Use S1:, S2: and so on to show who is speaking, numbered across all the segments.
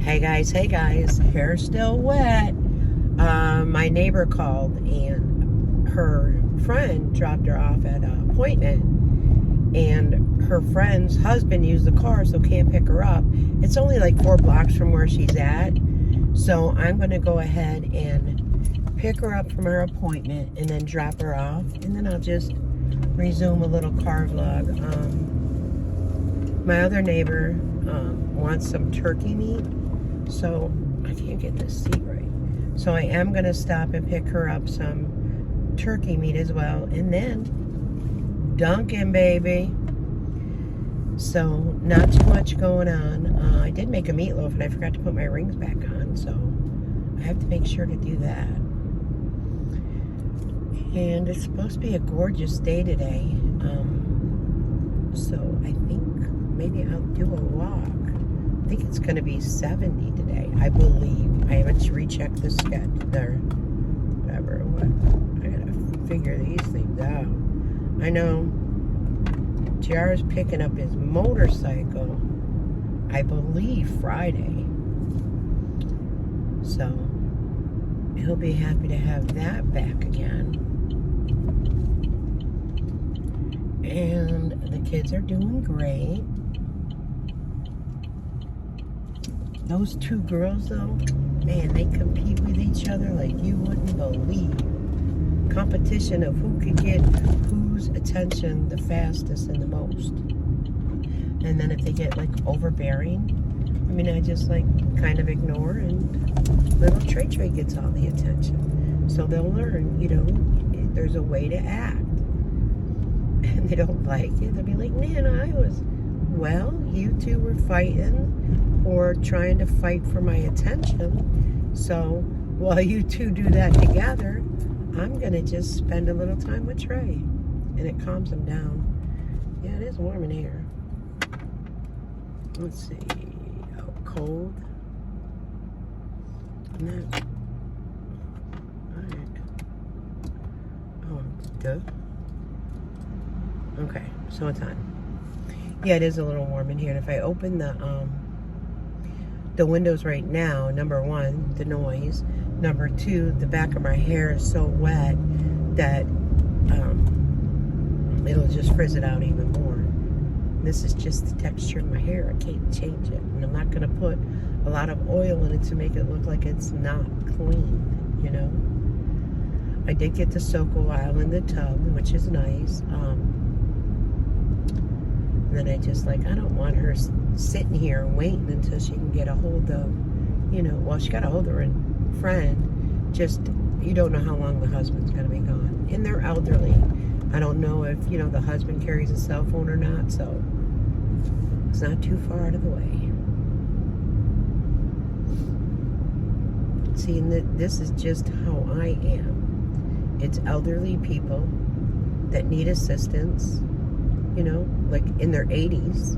S1: Hey guys, hair's still wet. My neighbor called and her friend dropped her off at an appointment, and her friend's husband used the car, so can't pick her up. It's only like 4 blocks from where she's at, so I'm going to go ahead and pick her up from her appointment and then drop her off, and then I'll just resume a little car vlog. My other neighbor wants some turkey meat, so I can't get this seat right. So I am going to stop and pick her up some turkey meat as well. And then Dunkin, baby. So not too much going on. I did make a meatloaf and I forgot to put my rings back on, so I have to make sure to do that. And it's supposed to be a gorgeous day today. So I think maybe I'll do a walk. I think it's going to be 70 today, I believe. I haven't rechecked the schedule there. Whatever. I gotta figure these things out. I know JR is picking up his motorcycle, I believe, Friday. So he'll be happy to have that back again. And the kids are doing great. Those 2 girls, though, man, they compete with each other like you wouldn't believe. Competition of who could get whose attention the fastest and the most. And then if they get, like, overbearing, I mean, I just, like, kind of ignore, and little Trey gets all the attention. So they'll learn, you know, there's a way to act. And they don't like it. They'll be like, man, well, you 2 were fighting or trying to fight for my attention. So while you 2 do that together, I'm going to just spend a little time with Trey. And it calms him down. Yeah, it is warm in here. Let's see. Oh, cold. No. Alright. Oh, duh. Okay, so it's on. Yeah, it is a little warm in here. And if I open the windows right now, number 1, the noise. Number 2, the back of my hair is so wet that it'll just frizz it out even more. This is just the texture of my hair. I can't change it. And I'm not going to put a lot of oil in it to make it look like it's not clean, you know. I did get to soak a while in the tub, which is nice. And then I just, like, I don't want her sitting here and waiting until she can get a hold of, you know, well, she got a hold of her friend. Just, you don't know how long the husband's going to be gone. And they're elderly. I don't know if, you know, the husband carries a cell phone or not, so it's not too far out of the way. See, and this is just how I am. It's elderly people that need assistance, you know, like in their 80s,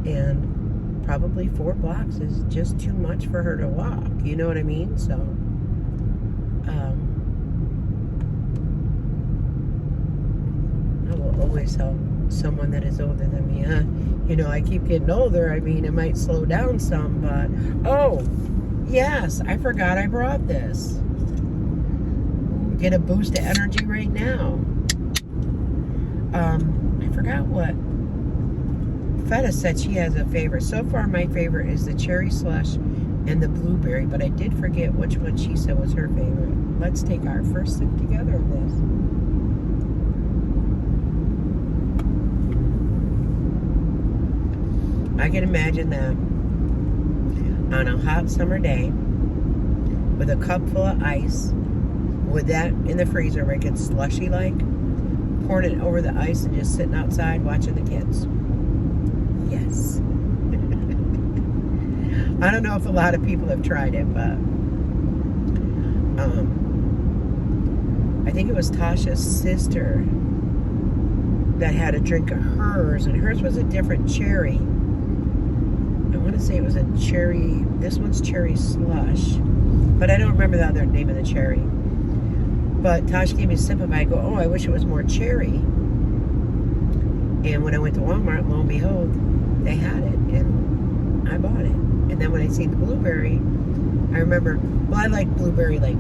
S1: and probably 4 blocks is just too much for her to walk, you know what I mean? So I will always help someone that is older than me. You know, I keep getting older. I mean, it might slow down some, but oh yes, I forgot I brought this. Get a boost of energy right now. I forgot what Feta said she has a favorite. So far, my favorite is the cherry slush and the blueberry, but I did forget which one she said was her favorite. Let's take our first sip together of this. I can imagine that on a hot summer day with a cup full of ice, with that in the freezer where it gets slushy like, pouring it over the ice and just sitting outside watching the kids. Yes. I don't know if a lot of people have tried it, but I think it was Tasha's sister that had a drink of hers, and hers was a different cherry. I want to say it was a cherry, this one's cherry slush, but I don't remember the other name of the cherry. But Tosh gave me a sip of it. I go, oh, I wish it was more cherry. And when I went to Walmart, lo and behold, they had it, and I bought it. And then when I see the blueberry, I remember, well, I like blueberry, like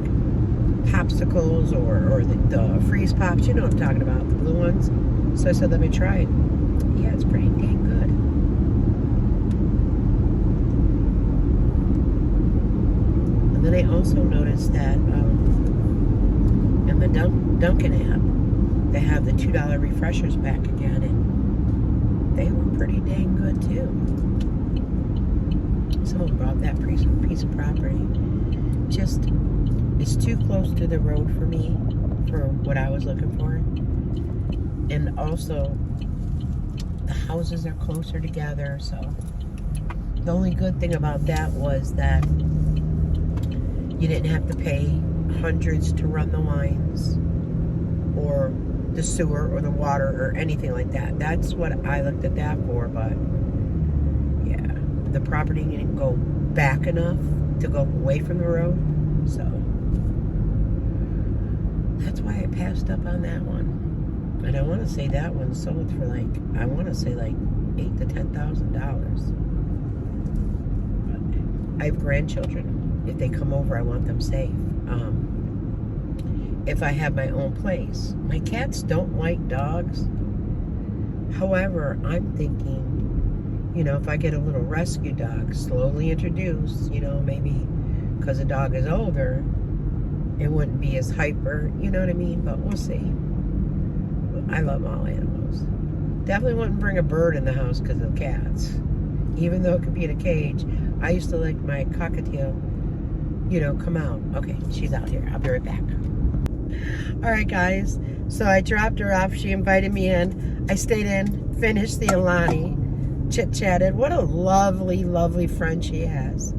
S1: popsicles or the freeze pops. You know what I'm talking about, the blue ones. So I said, let me try it. Yeah, it's pretty dang good. And then I also noticed that in the Dunkin app, they have the $2 refreshers back again, and they were pretty dang good too. Someone brought that piece of property. Just, it's too close to the road for me, for what I was looking for. And also, the houses are closer together, so the only good thing about that was that you didn't have to pay hundreds to run the lines or the sewer or the water or anything like that. That's what I looked at that for, but yeah, the property didn't go back enough to go away from the road, so that's why I passed up on that one. And I want to say that one sold for like, I want to say like $8,000 to $10,000. I have grandchildren. If they come over, I want them safe. If I have my own place. My cats don't like dogs. However, I'm thinking, you know, if I get a little rescue dog, slowly introduced, you know, maybe because the dog is older, it wouldn't be as hyper, you know what I mean? But we'll see. I love all animals. Definitely wouldn't bring a bird in the house because of cats. Even though it could be in a cage. I used to like my cockatiel, you know, come out. Okay, she's out here. I'll be right back. All right, guys. So I dropped her off. She invited me in. I stayed in, finished the Alani, chit-chatted. What a lovely, lovely friend she has.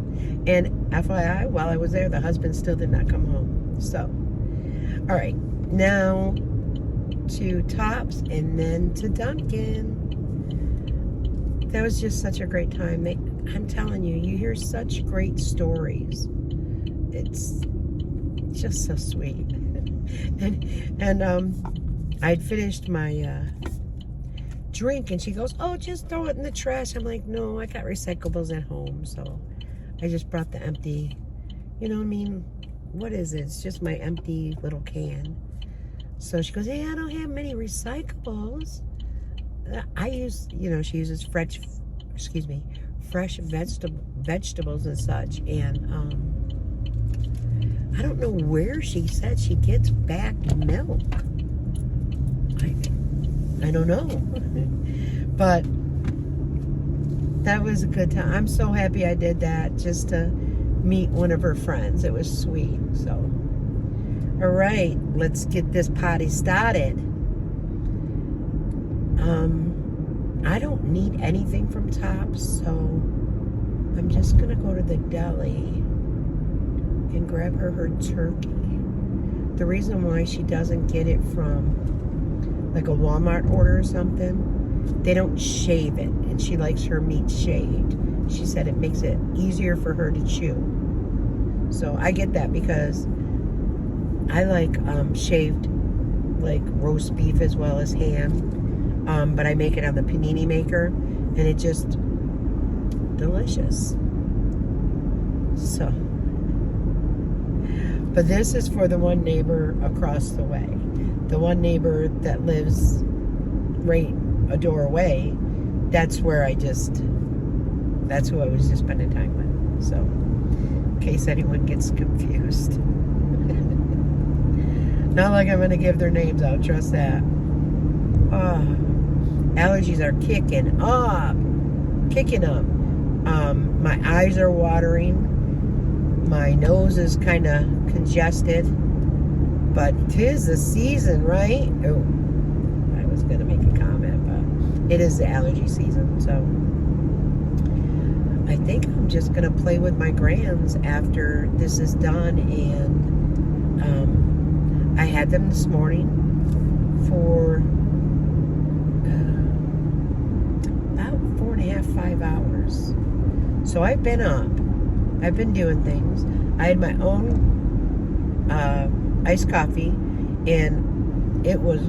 S1: And FYI, while I was there, the husband still did not come home. So, all right. Now to Tops and then to Dunkin. That was just such a great time. I'm telling you, you hear such great stories. It's just so sweet. and I'd finished my drink, and she goes, oh, just throw it in the trash. I'm like, no, I got recyclables at home, so I just brought the empty, you know what I mean? What is it? It's just my empty little can. So she goes, hey, I don't have many recyclables. I use, you know, she uses fresh vegetables and such, and I don't know where she said she gets back milk. I don't know. But that was a good time. I'm so happy I did that, just to meet one of her friends. It was sweet. So, all right, let's get this party started. I don't need anything from Tops, so I'm just gonna go to the deli and grab her turkey. The reason why she doesn't get it from like a Walmart order or something, they don't shave it, and she likes her meat shaved. She said it makes it easier for her to chew. So I get that, because I like shaved like roast beef as well as ham. But I make it on the panini maker, and it just delicious. So, but this is for the one neighbor across the way. The one neighbor that lives right a door away, that's who I was just spending time with. So, in case anyone gets confused. Not like I'm going to give their names out, trust that. Oh, allergies are kicking up. My eyes are watering. My nose is kind of congested. But 'tis the season, right? Oh, I was going to make a comment, but it is the allergy season. So I think I'm just going to play with my grands after this is done. And I had them this morning for about 4.5, 5 hours. So I've been up. I've been doing things. I had my own iced coffee, and it was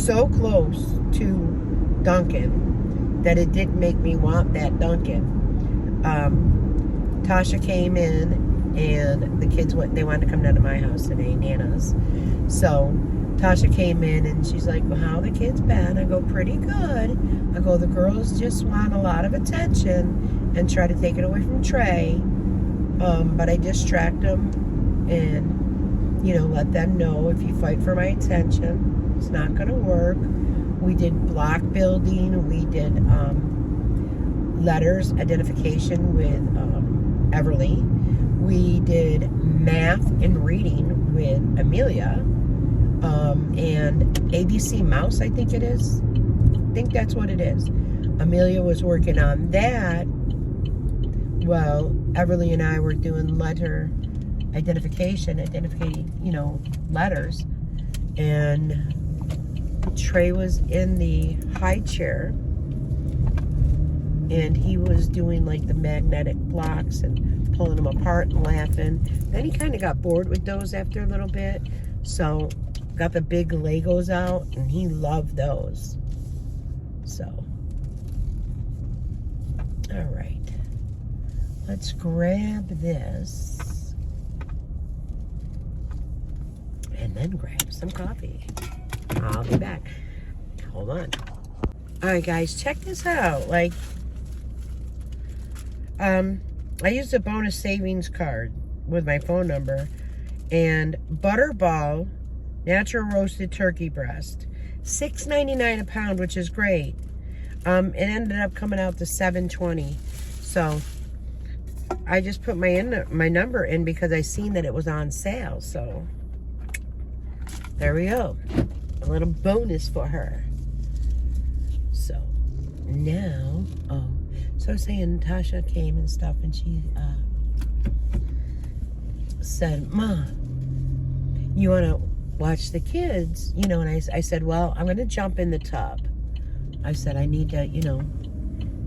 S1: so close to Dunkin that it didn't make me want that Dunkin. Tasha came in, and the kids they wanted to come down to my house today, Nana's. So Tasha came in, and she's like, well, how are the kids been? I go, pretty good. I go, the girls just want a lot of attention and try to take it away from Trey. But I distract them and, let them know, if you fight for my attention, it's not going to work. We did block building. We did letters identification with Everly. We did math and reading with Amelia. And ABC Mouse, I think it is. I think that's what it is. Amelia was working on that. Well, Everly and I were doing letter identification, identifying, letters. And Trey was in the high chair, and he was doing like the magnetic blocks and pulling them apart and laughing. Then he kind of got bored with those after a little bit, so got the big Legos out, and he loved those. So, all right, let's grab this and then grab some coffee. I'll be back. Hold on. All right, guys, check this out. I used a bonus savings card with my phone number, and Butterball natural roasted turkey breast, $6.99 a pound, which is great. It ended up coming out to $7.20. So I just put my number in because I seen that it was on sale. So there we go. A little bonus for her. So now, so I was saying Tasha came and stuff, and she said, Ma, you want to watch the kids? And I said, well, I'm going to jump in the tub. I said, I need to,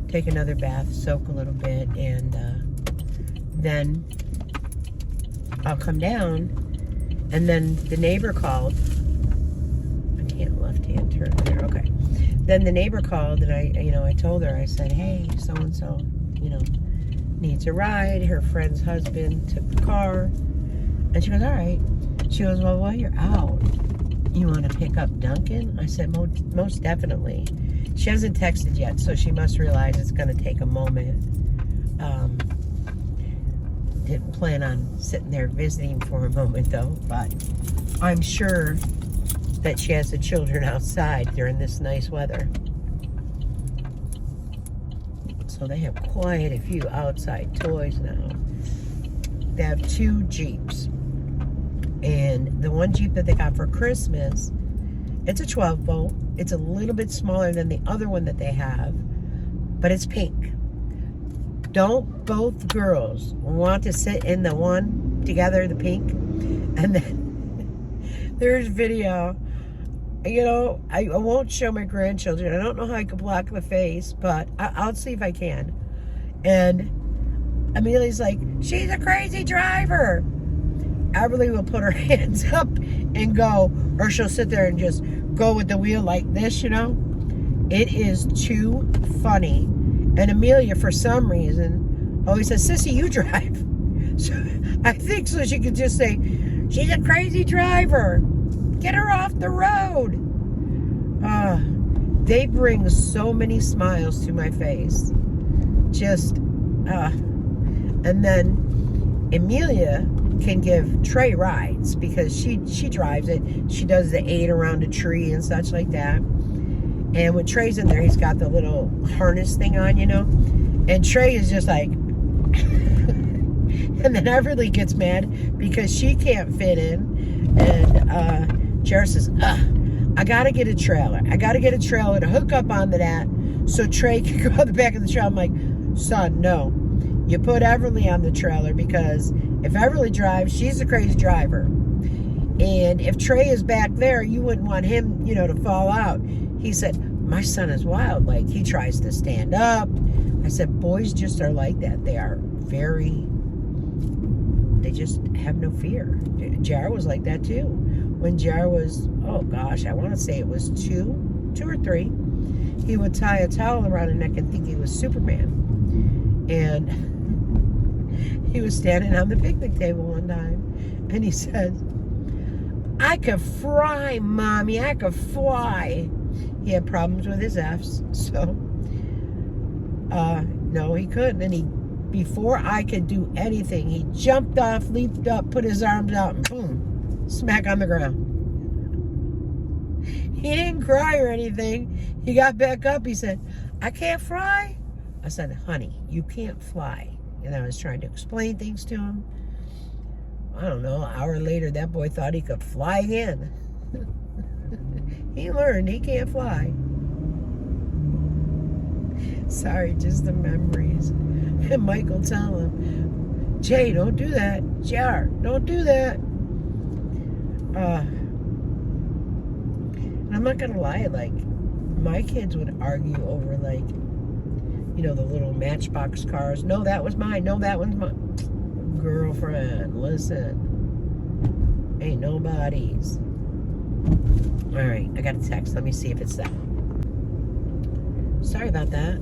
S1: take another bath, soak a little bit, and then I'll come down. And then the neighbor called. Left-hand turn there. Okay. Then the neighbor called, and I told her, I said, hey, so-and-so, needs a ride. Her friend's husband took the car. And she goes, all right. She goes, well, while you're out, you want to pick up Dunkin? I said, most definitely. She hasn't texted yet, so she must realize it's going to take a moment. Didn't plan on sitting there visiting for a moment, though, but I'm sure that she has the children outside during this nice weather. So they have quite a few outside toys now. They have 2 Jeeps. And the one Jeep that they got for Christmas, it's a 12-bolt. It's a little bit smaller than the other one that they have, but it's pink. Don't both girls want to sit in the one together, the pink? And then there's video. I won't show my grandchildren. I don't know how I could block the face, but I'll see if I can. And Amelia's like, she's a crazy driver. Everly will put her hands up and go, or she'll sit there and just go with the wheel like this, It is too funny. And Amelia, for some reason, always says, Sissy, you drive. So I think so she could just say, she's a crazy driver. Get her off the road. They bring so many smiles to my face. And then Amelia can give Trey rides because she drives it. She does the 8 around a tree and such like that. And when Trey's in there, he's got the little harness thing on, And Trey is just like... And then Everly gets mad because she can't fit in. And Jared says, I gotta get a trailer. I gotta get a trailer to hook up onto that so Trey can go on the back of the trailer. I'm like, son, no. You put Everly on the trailer because if Everly drives, she's a crazy driver. And if Trey is back there, you wouldn't want him, to fall out. He said, my son is wild. Like, he tries to stand up. I said, boys just are like that. They are they just have no fear. Jar was like that too. When Jar was, oh gosh, I want to say it was 2 or 3, he would tie a towel around his neck and think he was Superman. And he was standing on the picnic table one time, and he said, "I could fry, Mommy, I could fly." He had problems with his F's, so no, he couldn't. And before I could do anything, he jumped off, leaped up, put his arms out, and boom, smack on the ground. He didn't cry or anything. He got back up. He said, "I can't fly." I said, "Honey, you can't fly." And I was trying to explain things to him. I don't know, an hour later, that boy thought he could fly again. He learned he can't fly. Sorry, just the memories. And Michael tell him, "Jay, don't do that. JR, don't do that." And I'm not gonna lie, like, my kids would argue over, like, you know, the little Matchbox cars. "No, that was mine. No, that one's mine." Girlfriend, listen. Ain't nobody's. All right, I got a text. Let me see if it's that. Sorry about that.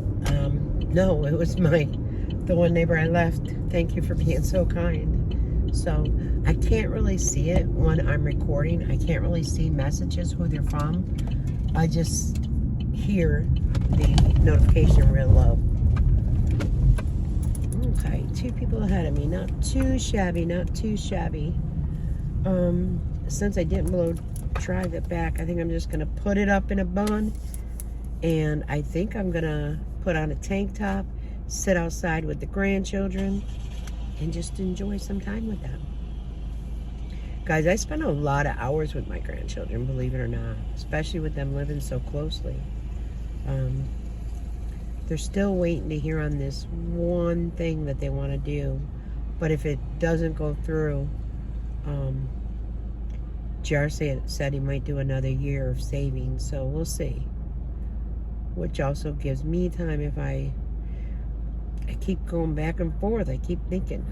S1: No, it was the one neighbor I left. Thank you for being so kind. So I can't really see it when I'm recording. I can't really see messages, who they're from. I just hear the notification real low. Okay, 2 people ahead of me. Not too shabby, not too shabby. Since I didn't drive it back, I think I'm just gonna put it up in a bun, and I think I'm gonna put on a tank top, sit outside with the grandchildren, and just enjoy some time with them. Guys, I spend a lot of hours with my grandchildren, believe it or not, especially with them living so closely. They're still waiting to hear on this one thing that they want to do, but if it doesn't go through, JR said he might do another year of savings, so we'll see. Which also gives me time if I keep going back and forth. I keep thinking,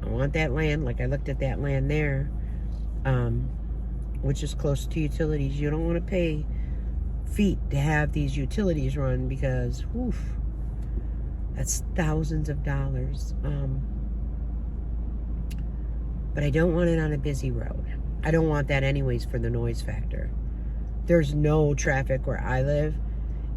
S1: I want that land. Like, I looked at that land there, which is close to utilities. You don't want to pay feet to have these utilities run, because, woof, that's thousands of dollars. But I don't want it on a busy road. I don't want that anyways for the noise factor. There's no traffic where I live,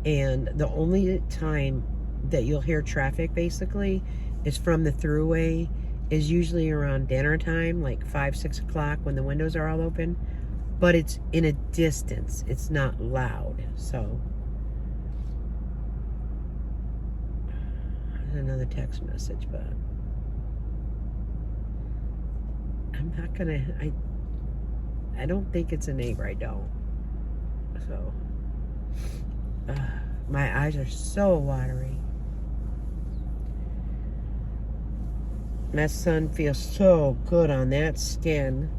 S1: and the only time that you'll hear traffic basically is from the thruway, is usually around dinner time, like 5, 6 o'clock when the windows are all open, but it's in a distance. It's not loud. So another text message, but I'm not gonna, I don't think it's a neighbor. I don't. So my eyes are so watery. My son feels so good on that skin.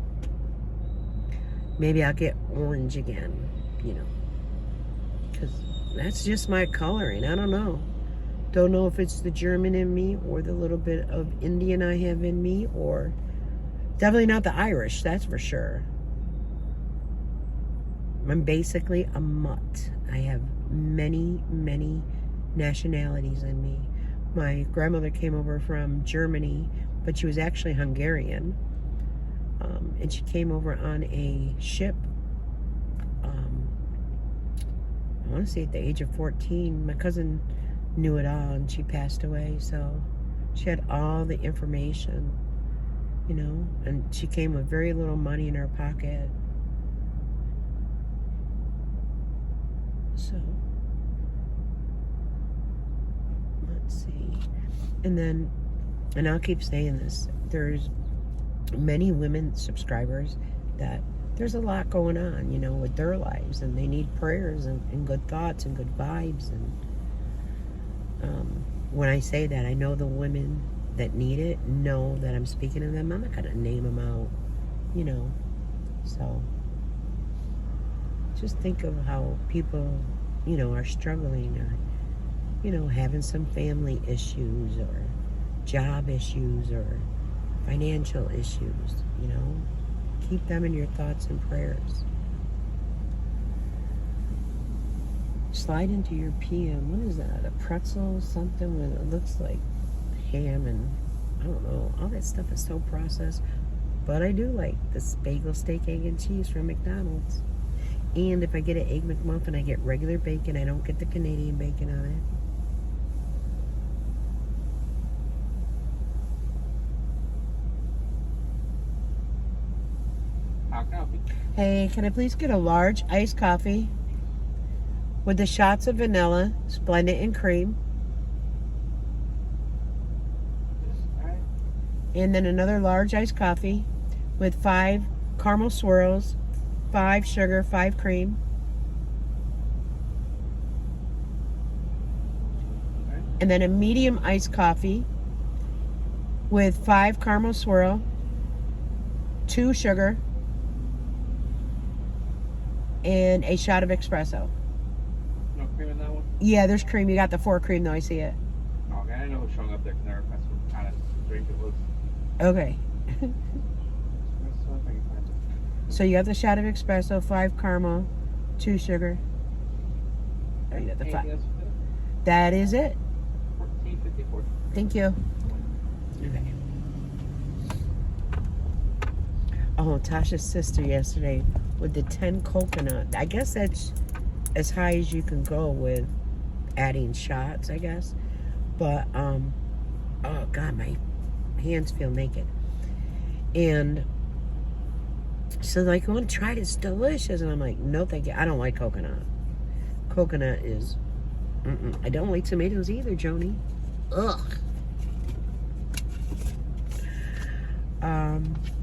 S1: Maybe I'll get orange again, you know, because that's just my coloring. I don't know. Don't know if it's the German in me or the little bit of Indian I have in me, or definitely not the Irish, that's for sure. I'm basically a mutt. I have many, many nationalities in me. My grandmother came over from Germany, but she was actually Hungarian. And she came over on a ship, I want to say at the age of 14. My cousin knew it all, and she passed away, so she had all the information, you know, and she came with very little money in her pocket. So let's see. And I'll keep saying this, there's many women subscribers that there's a lot going on, you know, with their lives, and they need prayers and good thoughts and good vibes. And when I say that, I know the women that need it know that I'm speaking to them. I'm not going to name them out, you know. So just think of how people, you know, are struggling, or, you know, having some family issues or job issues or financial issues, you know. Keep them in your thoughts and prayers. Slide into your PM. What is that? A pretzel? Something with, it looks like ham and I don't know. All that stuff is so processed. But I do like this bagel, steak, egg, and cheese from McDonald's. And if I get an Egg McMuffin, I get regular bacon. I don't get the Canadian bacon on it. Hey, can I please get a large iced coffee with the shots of vanilla, blend it in cream, and then another large iced coffee with 5 caramel swirls, 5 sugar, 5 cream, and then a medium iced coffee with 5 caramel swirl, 2 sugar, and a shot of espresso.
S2: No cream in that one?
S1: Yeah, there's cream. You got the 4 cream though, I see it.
S2: Okay, I know what's showing up there because I requested what kind of drink it was.
S1: Okay. So you got the shot of espresso, 5 caramel, 2 sugar. Oh, you got the 5. That is it.
S2: $14.54.
S1: Thank you. Okay. Oh, Tasha's sister yesterday with the 10 coconut. I guess that's as high as you can go with adding shots, I guess. But, oh God, my hands feel naked. And so like, I want to try it. It's delicious. And I'm like, no, thank you. I don't like coconut. Coconut is, I don't like tomatoes either, Joni. Ugh.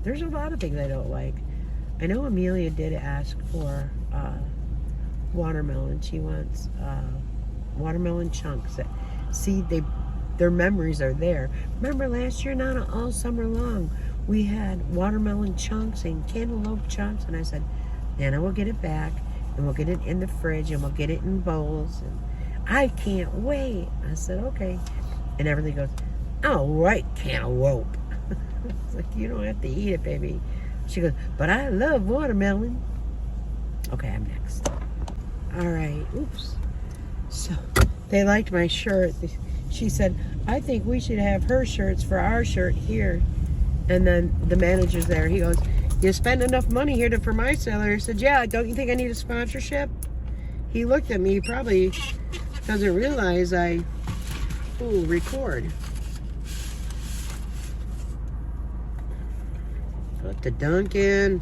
S1: There's a lot of things I don't like. I know Amelia did ask for watermelon. She wants watermelon chunks. See, their memories are there. Remember last year, Nana, all summer long, we had watermelon chunks and cantaloupe chunks. And I said, Nana, we'll get it back. And we'll get it in the fridge. And we'll get it in bowls. And I can't wait. I said, okay. And everything goes, all right, cantaloupe. It's like, you don't have to eat it, baby. She goes, but I love watermelon. Okay, I'm next. All right, oops. So they liked my shirt. She said, I think we should have her shirts for our shirt here. And then the manager's there. He goes, you spend enough money here for my salary. I said, yeah, don't you think I need a sponsorship? He looked at me. He probably doesn't realize I record. Up to Dunkin.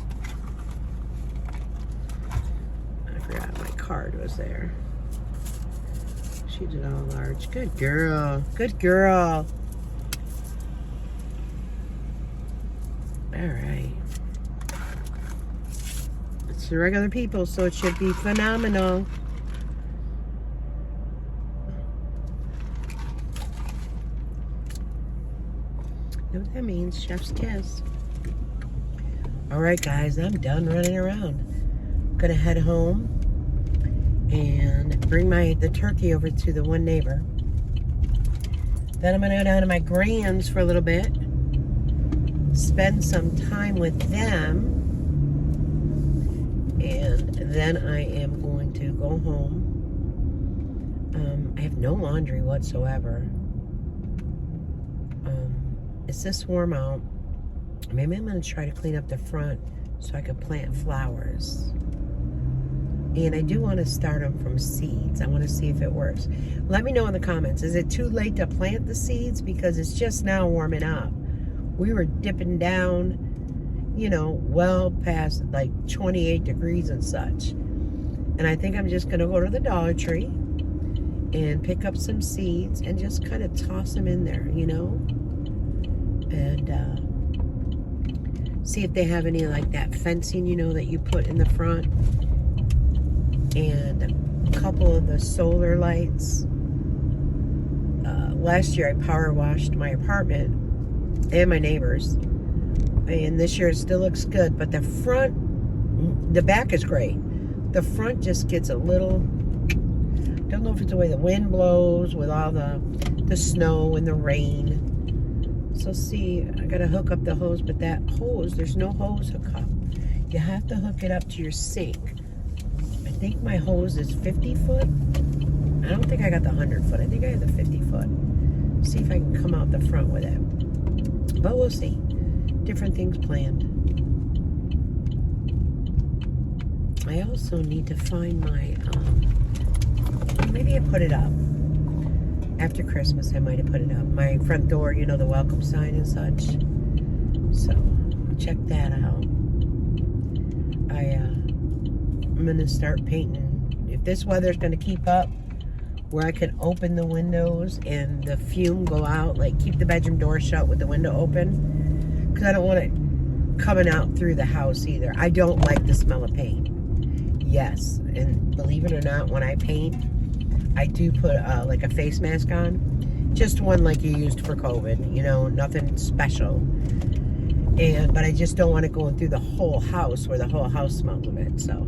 S1: I forgot my card was there. She did all large. Good girl. Good girl. All right. It's the regular people, so it should be phenomenal. You know what that means? Chef's kiss. All right, guys, I'm done running around. I'm gonna head home and bring the turkey over to the one neighbor. Then I'm gonna go down to my grands for a little bit, spend some time with them, and then I am going to go home. I have no laundry whatsoever. It's this warm out. Maybe I'm going to try to clean up the front so I can plant flowers. And I do want to start them from seeds. I want to see if it works. Let me know in the comments. Is it too late to plant the seeds? Because it's just now warming up. We were dipping down, you know, well past like 28 degrees and such. And I think I'm just going to go to the Dollar Tree and pick up some seeds and just kind of toss them in there, you know? And see if they have any like that fencing, you know, that you put in the front. And a couple of the solar lights. Last year I power washed my apartment and my neighbors. And this year it still looks good. But the front, the back is great. The front just gets a little, don't know if it's the way the wind blows with all the snow and the rain. So see, I gotta hook up the hose, but that hose, there's no hose hookup. You have to hook it up to your sink. I think my hose is 50 foot. I don't think I got the 100 foot. I think I have the 50 foot. See if I can come out the front with it. But we'll see. Different things planned. I also need to find my, maybe I put it up. After Christmas, I might have put it up. My front door, you know, the welcome sign and such. So, check that out. I'm going to start painting. If this weather's going to keep up, where I can open the windows and the fume go out, like keep the bedroom door shut with the window open, because I don't want it coming out through the house either. I don't like the smell of paint. Yes, and believe it or not, when I paint, I do put like a face mask on, just one like you used for COVID, you know, nothing special. But I just don't want it going through the whole house where the whole house smells of it. So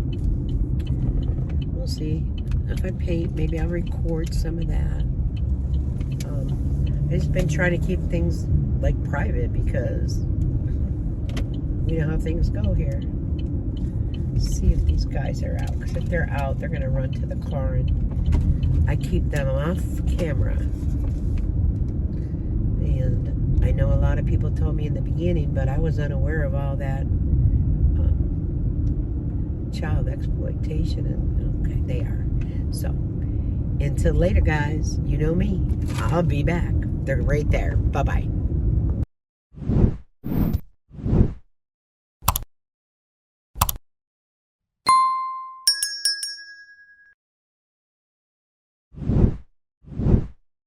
S1: we'll see. If I paint, maybe I'll record some of that. I've just been trying to keep things like private because we know how things go here. See if these guys are out, because if they're out, they're going to run to the car, and I keep them off camera. And I know a lot of people told me in the beginning, but I was unaware of all that child exploitation, and okay, they are. So, until later, guys, you know me. I'll be back. They're right there. Bye-bye.